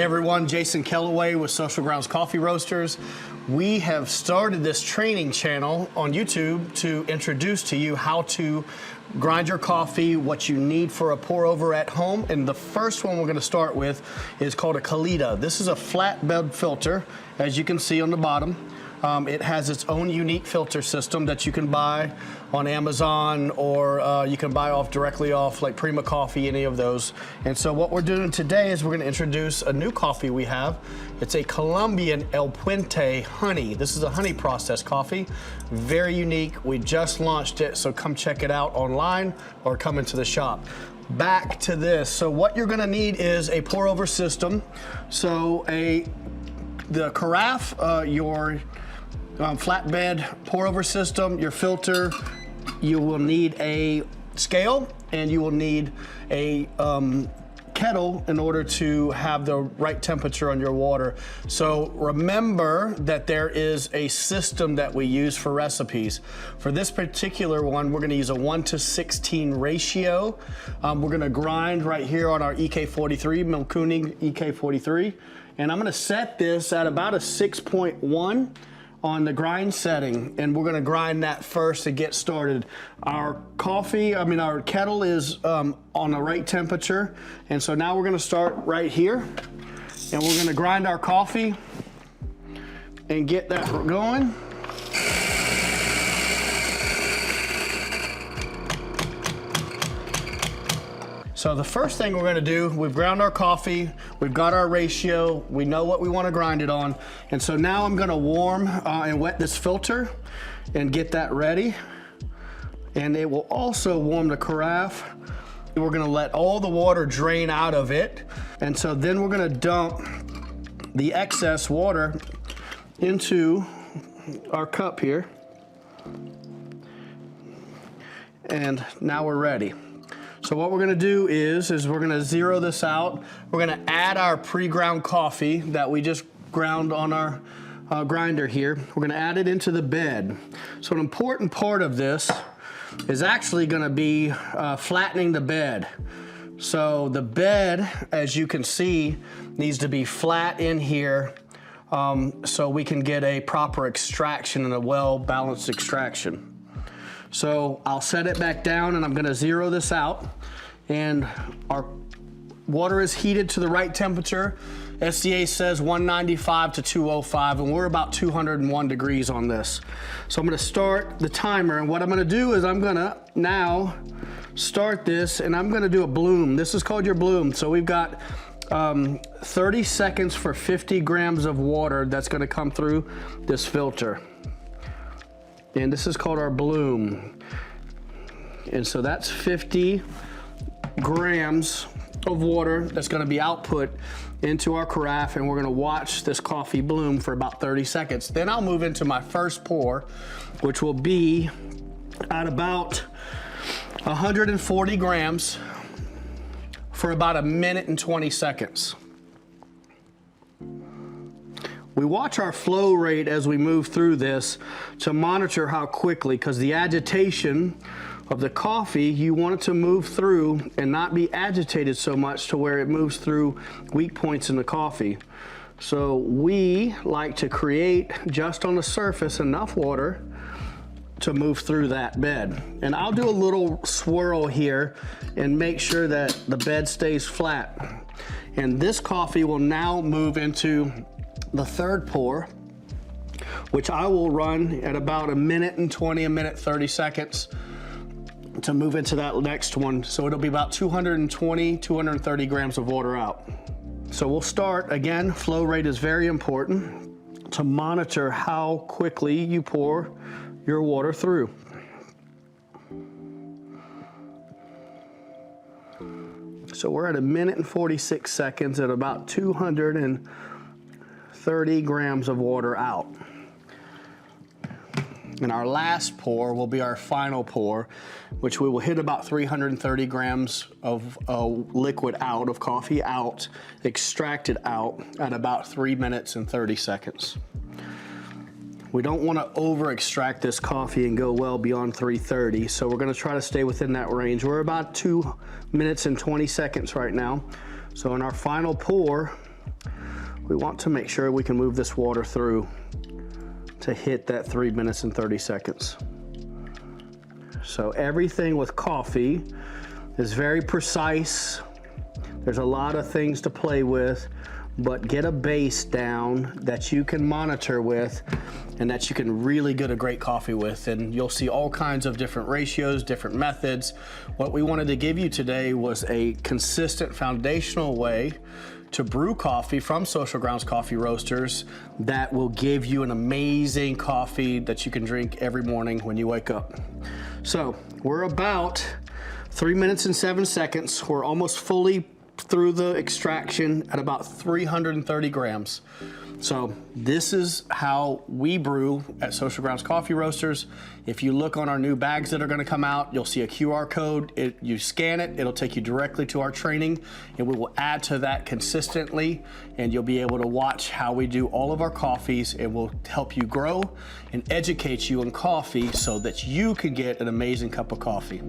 Hey everyone, Jason Kellaway with Social Grounds Coffee Roasters. We have started this training channel on YouTube to introduce to you how to grind your coffee, what you need for a pour over at home. And the first one we're going to start with is called a Kalita. This is a flat bed filter, as you can see on the bottom. It has its own unique filter system that you can buy on Amazon, or you can buy directly off like Prima Coffee, any of those. And so what we're doing today is we're going to introduce a new coffee we have. It's a Colombian El Puente honey. This is a honey processed coffee, very unique. We just launched it, so come check it out online or come into the shop. Back to this. So what you're going to need is a pour over system. So the carafe, your flatbed pour over system, your filter, you will need a scale, and you will need a kettle in order to have the right temperature on your water. So remember that there is a system that we use for recipes. For this particular one, we're going to use a 1:16 ratio. We're going to grind right here on our EK43, Milkuning EK43. And I'm going to set this at about a 6.1 on the grind setting, and we're going to grind that first to get started. Our kettle is on the right temperature, and so now we're going to start right here, and we're going to grind our coffee and get that going. So the first thing we're going to do, we've ground our coffee, we've got our ratio, we know what we want to grind it on, and so now I'm going to warm and wet this filter and get that ready. And it will also warm the carafe. We're going to let all the water drain out of it, and so then we're going to dump the excess water into our cup here. And now we're ready. So what we're going to do is we're going to zero this out. We're going to add our pre-ground coffee that we just ground on our grinder here. We're going to add it into the bed. So an important part of this is actually going to be flattening the bed. So the bed, as you can see, needs to be flat in here so we can get a proper extraction and a well-balanced extraction. So I'll set it back down, and I'm going to zero this out, and our water is heated to the right temperature. SDA says 195 to 205, and we're about 201 degrees on this. So I'm going to start the timer, and what I'm going to do is I'm going to now start this, and I'm going to do a bloom. This is called your bloom. So we've got 30 seconds for 50 grams of water that's going to come through this filter. And this is called our bloom. And so that's 50 grams of water that's going to be output into our carafe, and we're going to watch this coffee bloom for about 30 seconds. Then I'll move into my first pour, which will be at about 140 grams for about 1 minute and 20 seconds. We watch our flow rate as we move through this to monitor how quickly, because the agitation of the coffee, you want it to move through and not be agitated so much to where it moves through weak points in the coffee. So we like to create just on the surface enough water to move through that bed. And I'll do a little swirl here and make sure that the bed stays flat. And this coffee will now move into the third pour, which I will run at about 1 minute and 20, 1 minute 30 seconds to move into that next one. So it'll be about 220, 230 grams of water out. So we'll start again. Flow rate is very important to monitor how quickly you pour your water through. So we're at 1 minute and 46 seconds at about 230 grams of water out. And our last pour will be our final pour, which we will hit about 330 grams of liquid out, of coffee out, extracted out at about 3 minutes and 30 seconds. We don't want to over extract this coffee and go well beyond 330, so we're going to try to stay within that range. We're about 2 minutes and 20 seconds right now. So in our final pour, We want to make sure we can move this water through to hit that 3 minutes and 30 seconds. So everything with coffee is very precise. There's a lot of things to play with, but get a base down that you can monitor with and that you can really get a great coffee with. And you'll see all kinds of different ratios, different methods. What we wanted to give you today was a consistent foundational way to brew coffee from Social Grounds Coffee Roasters that will give you an amazing coffee that you can drink every morning when you wake up. So we're about 3 minutes and 7 seconds. We're almost fully through the extraction at about 330 grams. So this is how we brew at Social Grounds Coffee Roasters. If you look on our new bags that are gonna come out, you'll see a QR code. You scan it, it'll take you directly to our training, and we will add to that consistently, and you'll be able to watch how we do all of our coffees, and we'll help you grow and educate you in coffee so that you can get an amazing cup of coffee.